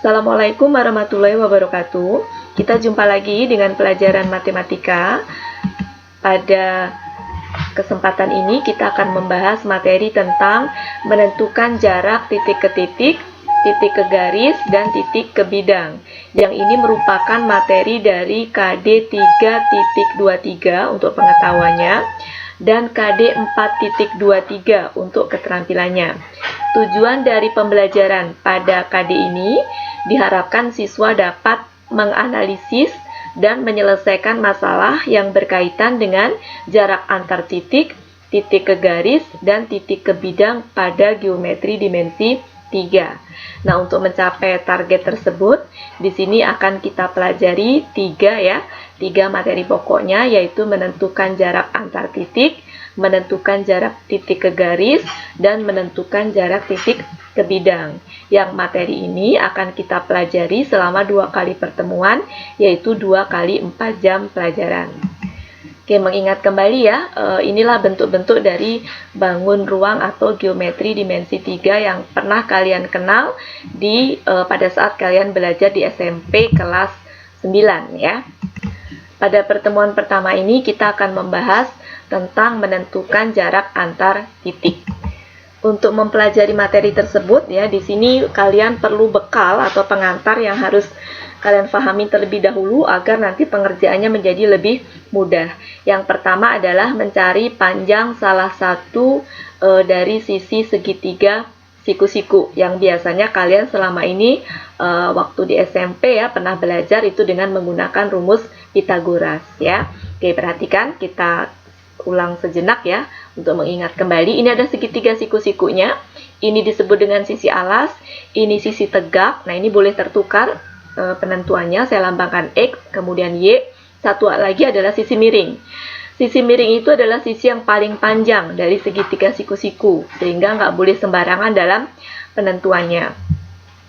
Assalamualaikum warahmatullahi wabarakatuh. Kita jumpa lagi dengan pelajaran matematika. Pada kesempatan ini kita akan membahas materi tentang menentukan jarak titik ke titik, titik ke garis, dan titik ke bidang. Yang ini merupakan materi dari KD 3.23 untuk pengetahuannya dan KD 4.23 untuk keterampilannya. Tujuan dari pembelajaran pada KD ini diharapkan siswa dapat menganalisis dan menyelesaikan masalah yang berkaitan dengan jarak antar titik, titik ke garis, dan titik ke bidang pada geometri dimensi 3. Nah, untuk mencapai target tersebut, di sini akan kita pelajari 3 materi pokoknya, yaitu menentukan jarak antar titik, menentukan jarak titik ke garis, dan menentukan jarak titik ke bidang. Yang materi ini akan kita pelajari selama 2 kali pertemuan, yaitu 2 kali 4 jam pelajaran. Oke, mengingat kembali ya, inilah bentuk-bentuk dari bangun ruang atau geometri dimensi 3 yang pernah kalian kenal pada saat kalian belajar di SMP kelas 9 ya. Pada pertemuan pertama ini kita akan membahas tentang menentukan jarak antar titik. Untuk mempelajari materi tersebut ya, di sini kalian perlu bekal atau pengantar yang harus kalian pahami terlebih dahulu agar nanti pengerjaannya menjadi lebih mudah. Yang pertama adalah mencari panjang salah satu dari sisi segitiga siku-siku yang biasanya kalian selama ini waktu di SMP ya pernah belajar itu dengan menggunakan rumus Pythagoras ya. Oke, perhatikan, kita ulang sejenak ya untuk mengingat kembali. Ini ada segitiga siku-sikunya. Ini disebut dengan sisi alas, ini sisi tegak. Nah, ini boleh tertukar penentuannya. Saya lambangkan X, kemudian Y. Satu lagi adalah sisi miring. Sisi miring itu adalah sisi yang paling panjang dari segitiga siku-siku, sehingga nggak boleh sembarangan dalam penentuannya.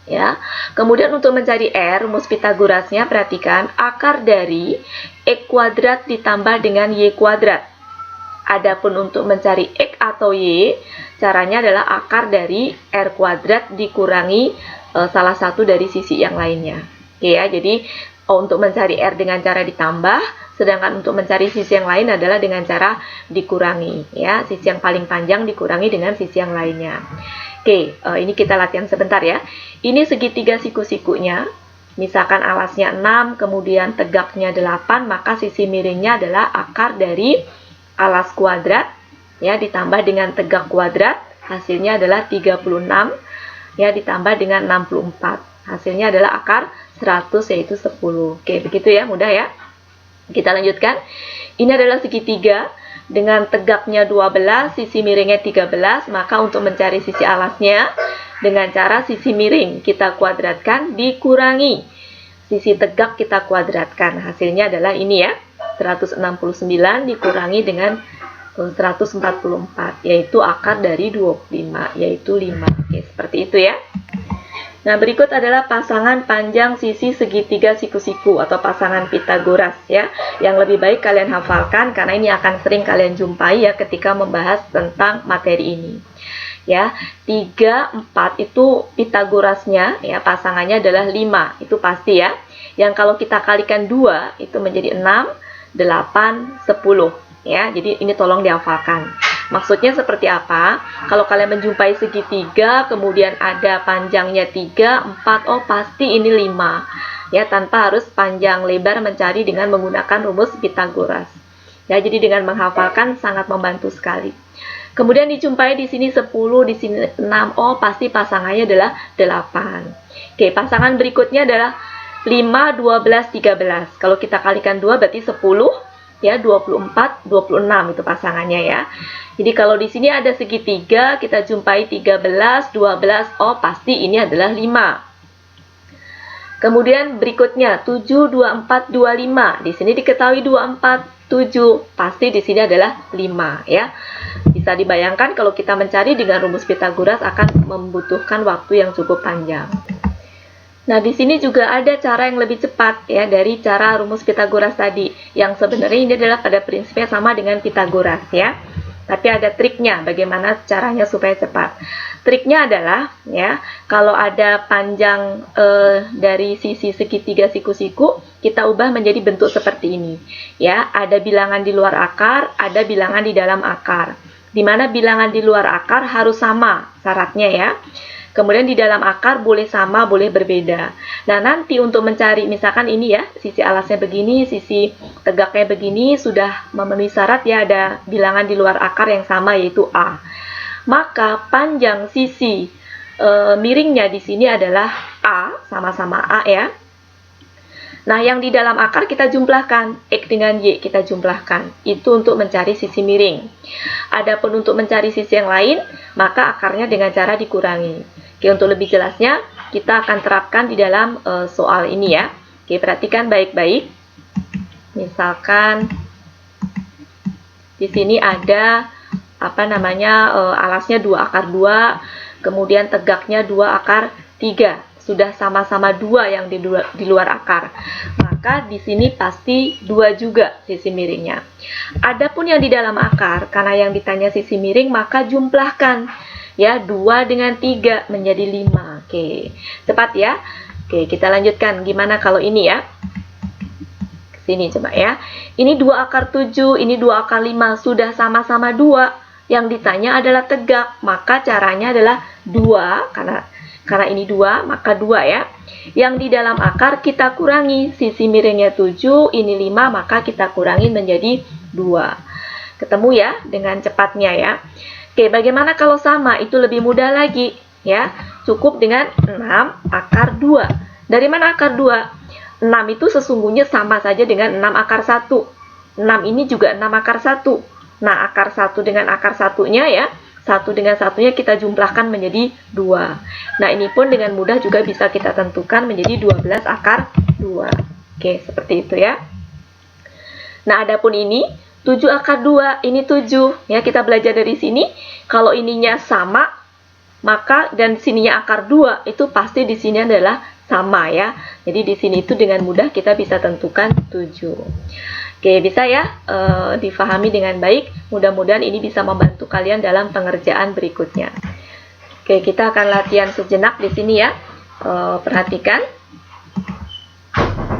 Ya. Kemudian untuk mencari R, rumus Pythagorasnya, perhatikan akar dari X kuadrat ditambah dengan Y kuadrat. Adapun untuk mencari X atau Y, caranya adalah akar dari R kuadrat dikurangi salah satu dari sisi yang lainnya. Oke ya, jadi untuk mencari R dengan cara ditambah, sedangkan untuk mencari sisi yang lain adalah dengan cara dikurangi. Ya, sisi yang paling panjang dikurangi dengan sisi yang lainnya. Oke, ini kita latihan sebentar ya. Ini segitiga siku-sikunya. Misalkan alasnya 6, kemudian tegaknya 8, maka sisi miringnya adalah akar dari alas kuadrat ya ditambah dengan tegak kuadrat, hasilnya adalah 36 ya ditambah dengan 64, hasilnya adalah akar 100 yaitu 10. Oke, begitu ya, mudah ya. Kita lanjutkan. Ini adalah segitiga dengan tegaknya 12, sisi miringnya 13, maka untuk mencari sisi alasnya dengan cara sisi miring kita kuadratkan dikurangi sisi tegak kita kuadratkan, hasilnya adalah ini ya, 169 dikurangi dengan 144, yaitu akar dari 25, yaitu 5. Oke, seperti itu ya. Nah, berikut adalah pasangan panjang sisi segitiga siku-siku atau pasangan Pythagoras ya, yang lebih baik kalian hafalkan karena ini akan sering kalian jumpai ya ketika membahas tentang materi ini. Ya, 3, 4 itu Pythagorasnya ya, pasangannya adalah 5, itu pasti ya. Yang kalau kita kalikan 2 itu menjadi 6, 8, 10 ya. Jadi ini tolong dihafalkan. Maksudnya seperti apa? Kalau kalian menjumpai segitiga kemudian ada panjangnya 3, 4, oh pasti ini 5 ya, tanpa harus panjang lebar mencari dengan menggunakan rumus Pythagoras. Ya, jadi dengan menghafalkan sangat membantu sekali. Kemudian dijumpai di sini 10, di sini 6, oh pasti pasangannya adalah 8. Oke, pasangan berikutnya adalah 5, 12, 13. Kalau kita kalikan 2 berarti 10 ya, 24, 26 itu pasangannya ya. Jadi kalau di sini ada segitiga, kita jumpai 13, 12, oh pasti ini adalah 5. Kemudian berikutnya 7, 24, 25. Di sini diketahui 24, 7, pasti di sini adalah 5 ya. Bisa dibayangkan kalau kita mencari dengan rumus Pythagoras akan membutuhkan waktu yang cukup panjang. Nah, di sini juga ada cara yang lebih cepat ya dari cara rumus Pythagoras tadi. Yang sebenarnya ini adalah pada prinsipnya sama dengan Pythagoras ya. Tapi ada triknya bagaimana caranya supaya cepat. triknya adalah ya, kalau ada panjang dari sisi segitiga siku-siku, kita ubah menjadi bentuk seperti ini. Ya, ada bilangan di luar akar, ada bilangan di dalam akar. Di mana bilangan di luar akar harus sama syaratnya ya. Kemudian di dalam akar boleh sama, boleh berbeda. Nah, nanti untuk mencari, misalkan ini ya, sisi alasnya begini, sisi tegaknya begini, sudah memenuhi syarat ya, ada bilangan di luar akar yang sama, yaitu A. Maka panjang sisi miringnya di sini adalah A, sama-sama A ya. Nah, yang di dalam akar kita jumlahkan, X dengan Y kita jumlahkan. Itu untuk mencari sisi miring. Adapun untuk mencari sisi yang lain, maka akarnya dengan cara dikurangi. Oke, untuk lebih jelasnya, kita akan terapkan di dalam soal ini ya. Oke, perhatikan baik-baik. Misalkan, di sini ada, alasnya 2 akar 2, kemudian tegaknya 2 akar 3. Sudah sama-sama 2 yang di luar akar. Maka di sini pasti 2 juga sisi miringnya. Adapun yang di dalam akar, karena yang ditanya sisi miring, maka jumlahkan. Ya, 2 dengan 3 menjadi 5. Oke, cepat ya. Oke, kita lanjutkan. Gimana kalau ini ya? Sini coba ya. Ini 2 akar 7, ini 2 akar 5. Sudah sama-sama 2. Yang ditanya adalah tegak. Maka caranya adalah 2, karena ini 2, maka 2 ya. Yang di dalam akar kita kurangi. Sisi miringnya 7, ini 5, maka kita kurangi menjadi 2. Ketemu ya dengan cepatnya ya. Oke, bagaimana kalau sama? Itu lebih mudah lagi ya. Cukup dengan 6 akar 2. Dari mana akar 2? 6 itu sesungguhnya sama saja dengan 6 akar 1. 6 ini juga 6 akar 1. Nah, akar 1 dengan akar 1-nya ya. 1 dengan 1-nya kita jumlahkan menjadi 2. Nah, ini pun dengan mudah juga bisa kita tentukan menjadi 12 akar 2. Oke, seperti itu ya. Nah, adapun ini 7 akar 2, ini 7. Ya, kita belajar dari sini. Kalau ininya sama, maka dan sininya akar 2, itu pasti di sini adalah sama ya. Jadi di sini itu dengan mudah kita bisa tentukan 7. Oke, bisa ya difahami dengan baik. Mudah-mudahan ini bisa membantu kalian dalam pengerjaan berikutnya. Oke, kita akan latihan sejenak di sini ya. Perhatikan.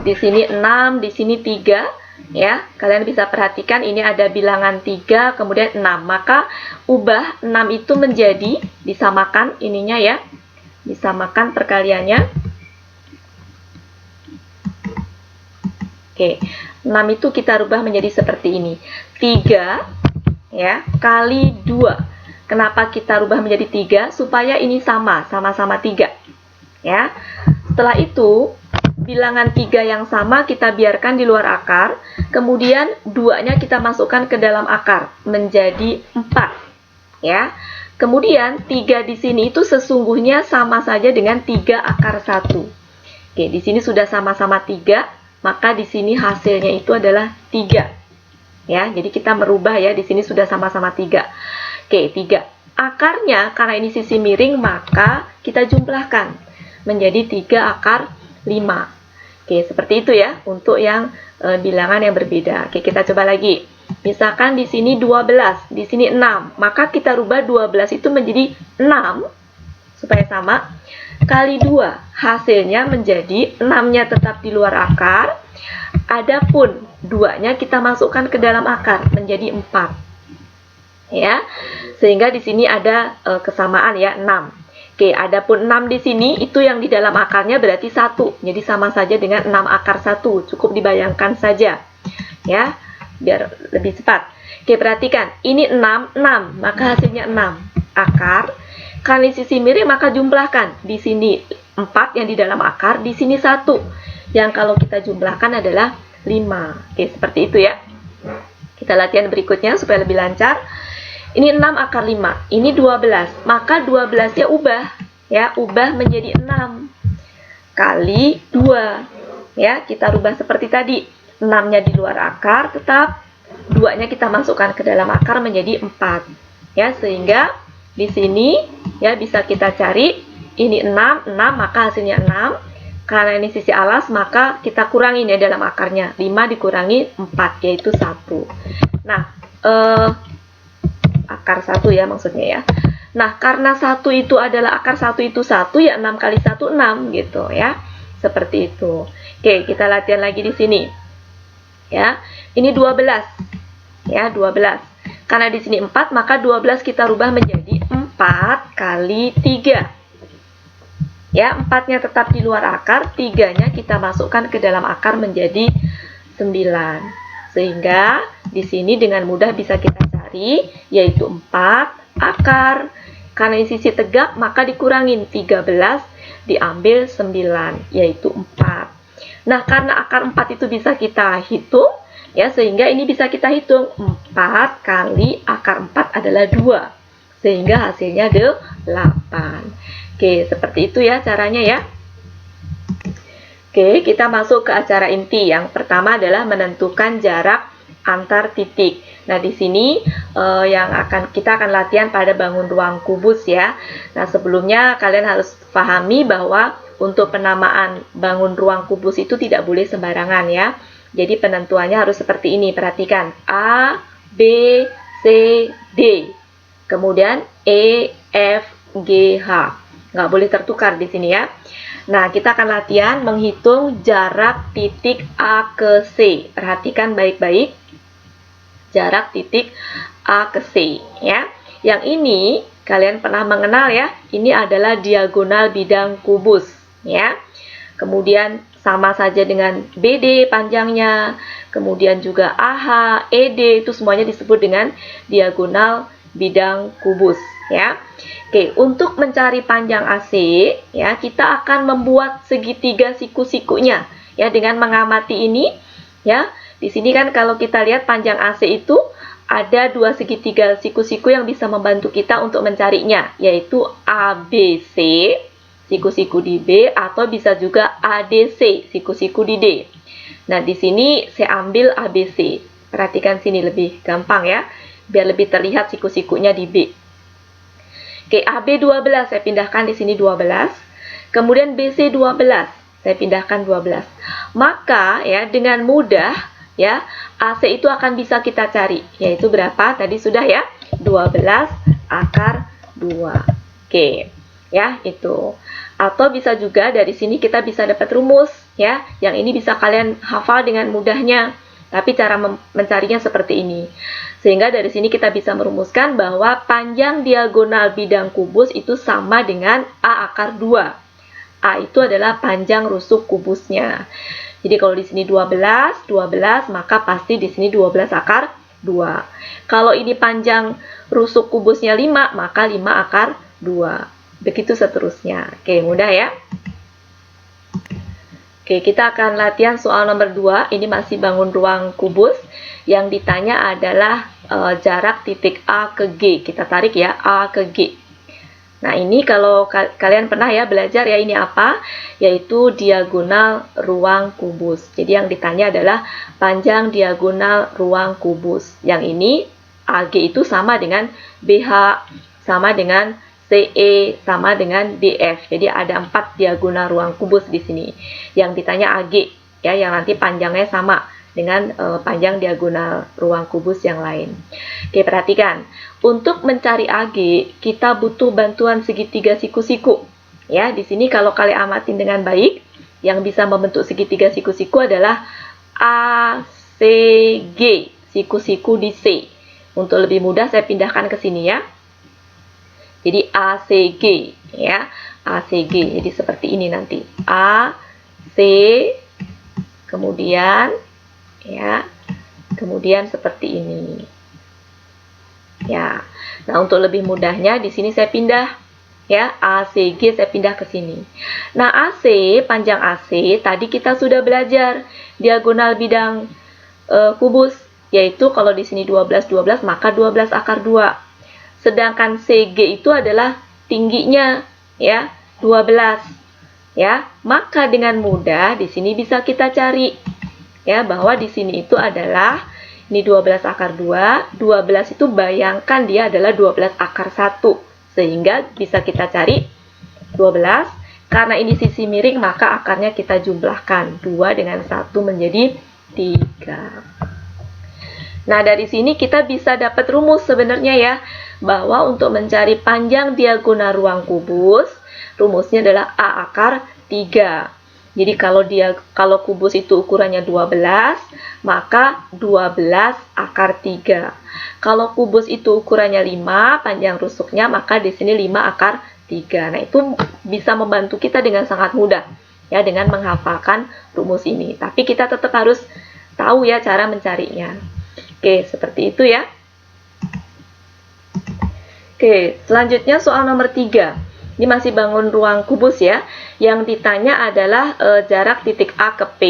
Di sini 6, di sini 3 ya. Kalian bisa perhatikan ini ada bilangan 3, kemudian 6. Maka ubah 6 itu menjadi disamakan ininya ya. Disamakan perkaliannya. Oke. 6 itu kita rubah menjadi seperti ini. 3 ya kali 2. Kenapa kita rubah menjadi 3? Supaya ini sama-sama 3. Ya. Setelah itu, bilangan 3 yang sama kita biarkan di luar akar. Kemudian 2-nya kita masukkan ke dalam akar menjadi 4. Ya. Kemudian 3 di sini itu sesungguhnya sama saja dengan 3 akar 1. Oke, di sini sudah sama-sama 3. Maka di sini hasilnya itu adalah 3. Ya, jadi kita merubah ya, di sini sudah sama-sama 3. Oke, 3. Akarnya, karena ini sisi miring, maka kita jumlahkan menjadi 3 akar 5. Oke, seperti itu ya, untuk yang bilangan yang berbeda. Oke, kita coba lagi. Misalkan di sini 12, di sini 6. Maka kita rubah 12 itu menjadi 6, supaya sama. Kali 2, hasilnya menjadi 6-nya tetap di luar akar. Adapun 2-nya kita masukkan ke dalam akar menjadi 4. Ya. Sehingga di sini ada kesamaan ya, 6. Oke, adapun 6 di sini itu yang di dalam akarnya berarti 1. Jadi sama saja dengan 6 akar 1. Cukup dibayangkan saja. Ya, biar lebih cepat. Oke, perhatikan. Ini 6, maka hasilnya 6 akar. Kali sisi miring maka jumlahkan. Di sini 4 yang di dalam akar, di sini 1. Yang kalau kita jumlahkan adalah 5. Oke, seperti itu ya. Kita latihan berikutnya supaya lebih lancar. Ini 6 akar 5. Ini 12. Maka 12-nya ubah. Ya, ubah menjadi 6. Kali 2. Ya, kita rubah seperti tadi. 6-nya di luar akar tetap. 2-nya kita masukkan ke dalam akar menjadi 4. Ya, sehingga di sini ya bisa kita cari ini 6 maka hasilnya 6. Karena ini sisi alas maka kita kurangi ya dalam akarnya. 5 dikurangi 4 yaitu 1. Nah, akar 1 ya maksudnya ya. Nah, karena 1 itu adalah akar 1 itu 1, ya 6 kali 1, 6 gitu ya. Seperti itu. Oke, kita latihan lagi di sini. Ya, ini 12. Ya, 12. Karena di sini 4, maka 12 kita rubah menjadi 4 kali 3. Ya, 4-nya tetap di luar akar, 3-nya kita masukkan ke dalam akar menjadi 9. Sehingga di sini dengan mudah bisa kita cari, yaitu 4 akar. Karena ini sisi tegak, maka dikurangin 13, diambil 9, yaitu 4. Nah, karena akar 4 itu bisa kita hitung, ya, sehingga ini bisa kita hitung. 4 kali akar 4 adalah 2. Sehingga hasilnya 8. Oke, seperti itu ya caranya ya. Oke, kita masuk ke acara inti. Yang pertama adalah menentukan jarak antar titik. Nah, di sini kita akan latihan pada bangun ruang kubus ya. Nah, sebelumnya kalian harus pahami bahwa untuk penamaan bangun ruang kubus itu tidak boleh sembarangan ya. Jadi penentuannya harus seperti ini. Perhatikan. A, B, C, D. Kemudian E, F, G, H. Nggak boleh tertukar di sini ya. Nah, kita akan latihan menghitung jarak titik A ke C. Perhatikan baik-baik. Jarak titik A ke C ya. Yang ini kalian pernah mengenal ya. Ini adalah diagonal bidang kubus ya. Kemudian sama saja dengan BD panjangnya. Kemudian juga AH, ED itu semuanya disebut dengan diagonal bidang kubus ya. Oke, untuk mencari panjang AC ya, kita akan membuat segitiga siku-sikunya ya dengan mengamati ini ya. Di sini kan kalau kita lihat panjang AC itu ada 2 segitiga siku-siku yang bisa membantu kita untuk mencarinya, yaitu ABC, siku-siku di B, atau bisa juga ADC, siku-siku di D. Nah, di sini saya ambil ABC. Perhatikan sini lebih gampang ya, biar lebih terlihat siku-sikunya di B. Oke, AB 12 saya pindahkan di sini 12. Kemudian BC 12, saya pindahkan 12. Maka ya dengan mudah ya, AC itu akan bisa kita cari, yaitu berapa? Tadi sudah ya, 12 akar 2. Oke, ya itu. Atau bisa juga dari sini kita bisa dapat rumus, ya. Yang ini bisa kalian hafal dengan mudahnya. Tapi cara mencarinya seperti ini. Sehingga dari sini kita bisa merumuskan bahwa panjang diagonal bidang kubus itu sama dengan A akar 2. A itu adalah panjang rusuk kubusnya. Jadi kalau di sini 12, maka pasti di sini 12 akar 2. Kalau ini panjang rusuk kubusnya 5, maka 5 akar 2. Begitu seterusnya. Oke, mudah ya. Oke, kita akan latihan soal nomor 2. Ini masih bangun ruang kubus. Yang ditanya adalah jarak titik A ke G. Kita tarik ya, A ke G. Nah, ini kalau kalian pernah ya belajar ya, ini apa? Yaitu diagonal ruang kubus. Jadi yang ditanya adalah panjang diagonal ruang kubus. Yang ini AG itu sama dengan BH, sama dengan CE, sama dengan DF. Jadi ada 4 diagonal ruang kubus di sini. Yang ditanya AG ya, yang nanti panjangnya sama dengan panjang diagonal ruang kubus yang lain. Oke, perhatikan. Untuk mencari AG, kita butuh bantuan segitiga siku-siku. Ya, di sini kalau kalian amatin dengan baik, yang bisa membentuk segitiga siku-siku adalah ACG, siku-siku di C. Untuk lebih mudah saya pindahkan ke sini ya. Jadi ACG ya, ACG. Jadi seperti ini nanti. AC kemudian ya, kemudian seperti ini. Ya. Nah, untuk lebih mudahnya di sini saya pindah ya, ACG saya pindah ke sini. Nah, AC, panjang AC tadi kita sudah belajar diagonal bidang kubus, yaitu kalau di sini 12 maka 12 akar 2. Sedangkan CG itu adalah tingginya ya, 12. Ya, maka dengan mudah di sini bisa kita cari ya, bahwa di sini itu adalah ini 12 akar 2, 12 itu bayangkan dia adalah 12 akar 1. Sehingga bisa kita cari 12, karena ini sisi miring maka akarnya kita jumlahkan. 2 dengan 1 menjadi 3. Nah, dari sini kita bisa dapat rumus sebenarnya ya, bahwa untuk mencari panjang diagonal ruang kubus, rumusnya adalah A akar 3. Jadi kalau kubus itu ukurannya 12, maka 12 akar 3. Kalau kubus itu ukurannya 5, panjang rusuknya, maka di sini 5 akar 3. Nah, itu bisa membantu kita dengan sangat mudah ya, dengan menghafalkan rumus ini. Tapi kita tetap harus tahu ya cara mencarinya. Oke, seperti itu ya. Oke, selanjutnya soal nomor 3. Ini masih bangun ruang kubus ya. Yang ditanya adalah jarak titik A ke P.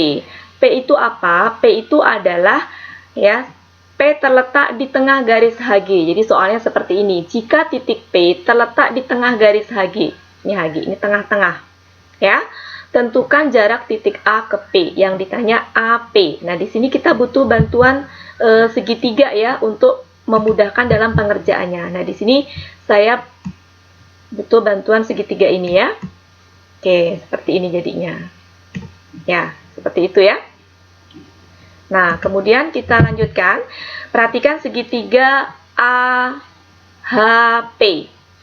P itu apa? P itu adalah ya, P terletak di tengah garis HG. Jadi soalnya seperti ini. Jika titik P terletak di tengah garis HG. Ini HG, ini tengah-tengah. Ya. Tentukan jarak titik A ke P. Yang ditanya AP. Nah, di sini kita butuh bantuan segitiga ya untuk memudahkan dalam pengerjaannya. Nah, di sini saya butuh bantuan segitiga ini ya. Oke, seperti ini jadinya. Ya, seperti itu ya. Nah, kemudian kita lanjutkan. Perhatikan segitiga AHP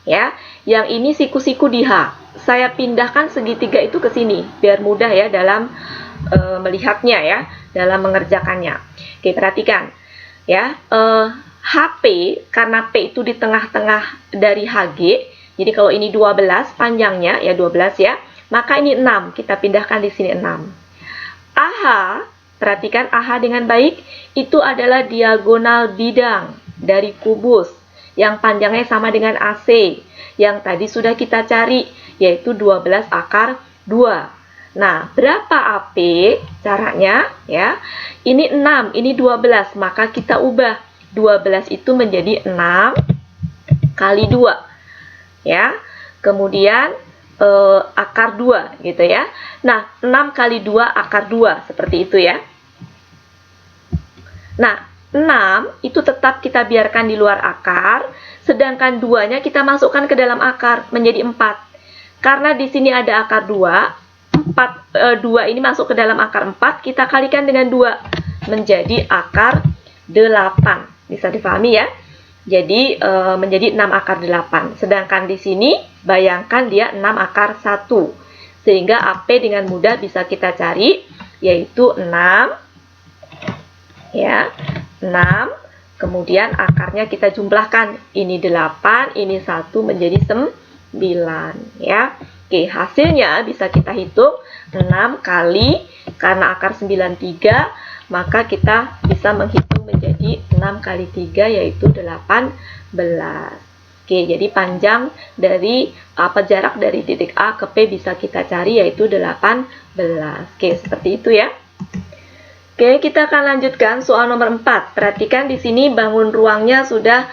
ya. Yang ini siku-siku di H. Saya pindahkan segitiga itu ke sini biar mudah ya dalam melihatnya ya, dalam mengerjakannya. Oke, perhatikan ya, HP karena P itu di tengah-tengah dari HG, jadi kalau ini 12 panjangnya ya 12 ya, maka ini 6, kita pindahkan di sini 6. AH, perhatikan AH dengan baik, itu adalah diagonal bidang dari kubus yang panjangnya sama dengan AC yang tadi sudah kita cari, yaitu 12 akar 2. Nah, berapa AP caranya ya? Ini 6, ini 12, maka kita ubah 12 itu menjadi 6 kali 2. Ya. Kemudian akar 2 gitu ya. Nah, 6 kali 2 akar 2 seperti itu ya. Nah, 6 itu tetap kita biarkan di luar akar, sedangkan 2-nya kita masukkan ke dalam akar menjadi 4. Karena di sini ada akar 2, 2 ini masuk ke dalam akar 4, kita kalikan dengan 2 menjadi akar 8. Bisa dipahami ya? Jadi menjadi 6 akar 8. Sedangkan di sini bayangkan dia 6 akar 1. Sehingga AP dengan mudah bisa kita cari, yaitu 6 ya. 6, kemudian akarnya kita jumlahkan. Ini 8, ini 1 menjadi 9 ya. Oke, hasilnya bisa kita hitung 6 kali, karena akar 93, maka kita bisa menghitung menjadi 6 kali 3 yaitu 18. Oke, jadi panjang dari jarak dari titik A ke P bisa kita cari yaitu 18. Oke, seperti itu ya. Oke, kita akan lanjutkan soal nomor 4. Perhatikan di sini bangun ruangnya sudah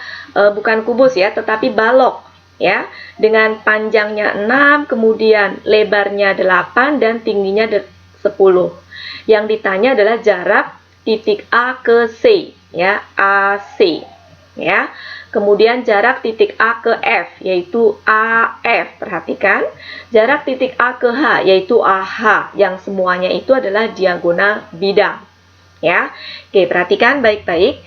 bukan kubus ya, tetapi balok ya. Dengan panjangnya 6, kemudian lebarnya 8 dan tingginya 10. Yang ditanya adalah jarak titik A ke C ya, AC ya. Kemudian jarak titik A ke F yaitu AF. Perhatikan, jarak titik A ke H yaitu AH, yang semuanya itu adalah diagonal bidang. Ya, oke, perhatikan baik-baik.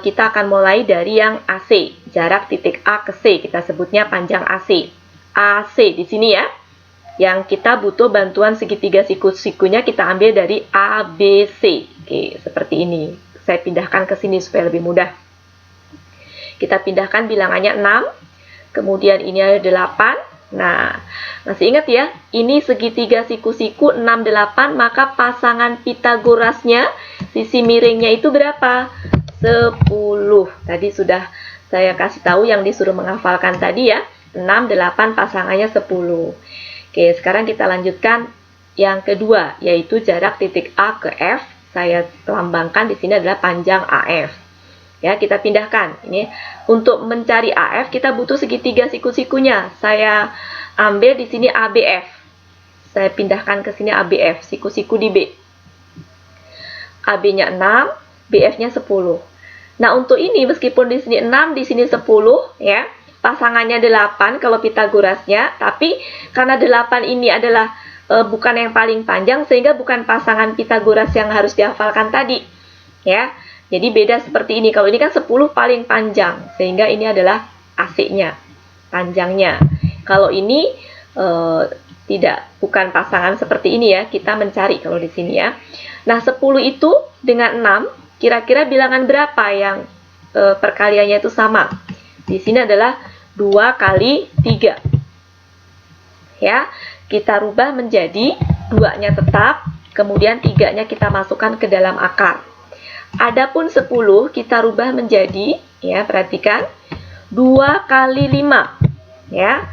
Kita akan mulai dari yang AC, jarak titik A ke C, kita sebutnya panjang AC. AC di sini ya. Yang kita butuh bantuan segitiga siku-sikunya kita ambil dari ABC. Oke, seperti ini. Saya pindahkan ke sini supaya lebih mudah. Kita pindahkan bilangannya 6. Kemudian ini ada 8. Nah, masih ingat ya? Ini segitiga siku-siku 6, 8, maka pasangan Pitagorasnya, sisi miringnya itu berapa? 10. Tadi sudah saya kasih tahu yang disuruh menghafalkan tadi ya. 6, 8 pasangannya 10. Oke, sekarang kita lanjutkan yang kedua, yaitu jarak titik A ke F. Saya lambangkan di sini adalah panjang AF. Ya, kita pindahkan. Ini untuk mencari AF kita butuh segitiga siku-sikunya. Saya ambil di sini ABF. Saya pindahkan ke sini ABF, siku-siku di B. AB-nya 6, BF-nya 10. Nah, untuk ini meskipun di sini 6, di sini 10 ya. Pasangannya 8 kalau Pitagorasnya, tapi karena 8 ini adalah bukan yang paling panjang sehingga bukan pasangan Pitagoras yang harus dihafalkan tadi. Ya. Jadi beda seperti ini. Kalau ini kan 10 paling panjang, sehingga ini adalah AC-nya, panjangnya. Kalau ini bukan pasangan seperti ini ya, kita mencari kalau di sini ya. Nah, 10 itu dengan 6, kira-kira bilangan berapa yang perkaliannya itu sama? Di sini adalah 2 kali 3. Ya, kita rubah menjadi 2-nya tetap, kemudian 3-nya kita masukkan ke dalam akar. Adapun 10 kita rubah menjadi, ya perhatikan, 2 kali 5. Ya,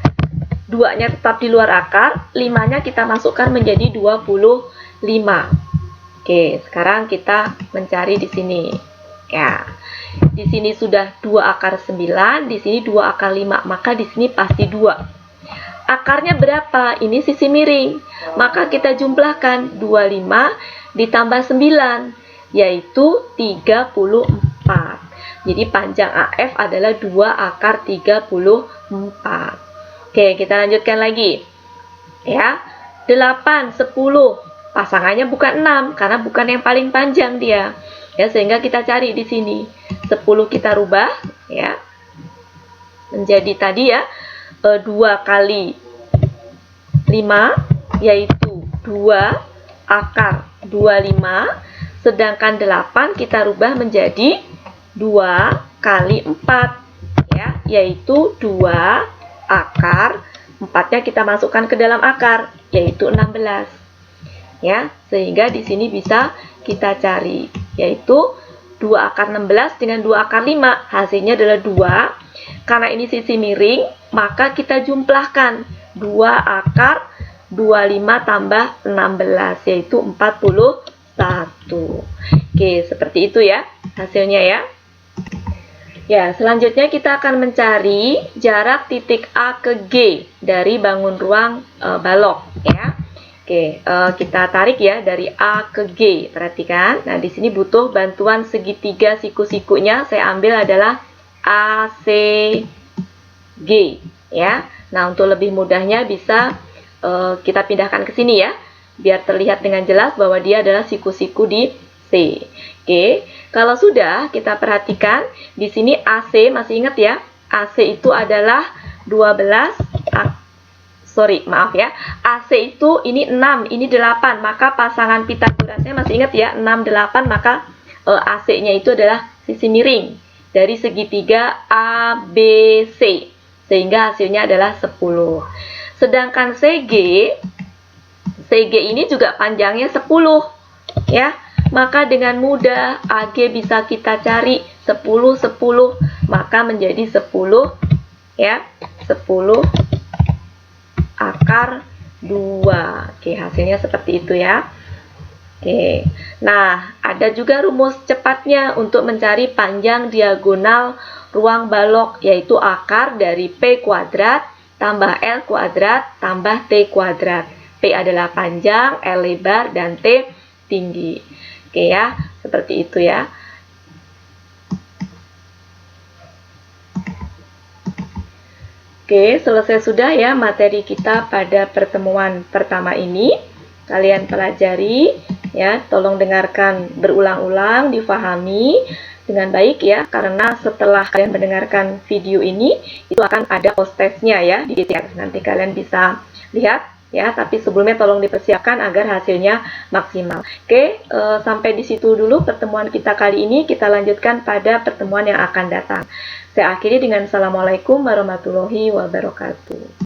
2-nya tetap di luar akar, 5-nya kita masukkan menjadi 25. Oke, sekarang kita mencari di sini. Ya, di sini sudah 2 akar 9, di sini 2 akar 5, maka di sini pasti 2. Akarnya berapa? Ini sisi miring. Maka kita jumlahkan 25 ditambah 9, yaitu 34. Jadi panjang AF adalah 2 akar 34. Oke, kita lanjutkan lagi. Ya, 8, 10. Pasangannya bukan 6, karena bukan yang paling panjang dia. Ya, sehingga kita cari di sini. 10 kita rubah, ya. Menjadi tadi ya, 2 kali 5, yaitu 2 akar 25, sedangkan 8 kita rubah menjadi 2 kali 4, ya, yaitu 2 akar, 4-nya kita masukkan ke dalam akar, yaitu 16. Ya, sehingga di sini bisa kita cari, yaitu 2 akar 16 dengan 2 akar 5, hasilnya adalah 2. Karena ini sisi miring, maka kita jumlahkan 2 akar 25 tambah 16, yaitu 41. Oke, seperti itu ya hasilnya ya. Ya, selanjutnya kita akan mencari jarak titik A ke G dari bangun ruang balok ya. Oke, kita tarik ya dari A ke G. Perhatikan. Nah, di sini butuh bantuan segitiga siku-sikunya. Saya ambil adalah ACG ya. Nah, untuk lebih mudahnya bisa kita pindahkan ke sini ya, biar terlihat dengan jelas bahwa dia adalah siku-siku di C. Oke, kalau sudah kita perhatikan di sini AC, masih ingat ya, AC itu adalah 12, maaf ya, AC itu ini 6, ini 8, maka pasangan Pitagorasnya masih ingat ya, 6, 8, maka AC-nya itu adalah sisi miring dari segitiga ABC, sehingga hasilnya adalah 10. Sedangkan CG ini juga panjangnya 10 ya. Maka dengan mudah AG bisa kita cari 10 10, maka menjadi 10 ya. 10 akar 2. Oke, hasilnya seperti itu ya. Oke. Nah, ada juga rumus cepatnya untuk mencari panjang diagonal ruang balok, yaitu akar dari P kuadrat tambah L kuadrat tambah T kuadrat. P adalah panjang, L lebar, dan T tinggi. Oke ya, seperti itu ya. Oke, selesai sudah ya materi kita pada pertemuan pertama ini. Kalian pelajari ya, tolong dengarkan berulang-ulang, difahami dengan baik ya, karena setelah kalian mendengarkan video ini itu akan ada post-testnya ya di DTR. Nanti kalian bisa lihat ya, tapi sebelumnya tolong dipersiapkan agar hasilnya maksimal. Oke, sampai di situ dulu pertemuan kita kali ini. Kita lanjutkan pada pertemuan yang akan datang. Saya akhiri dengan Assalamualaikum warahmatullahi wabarakatuh.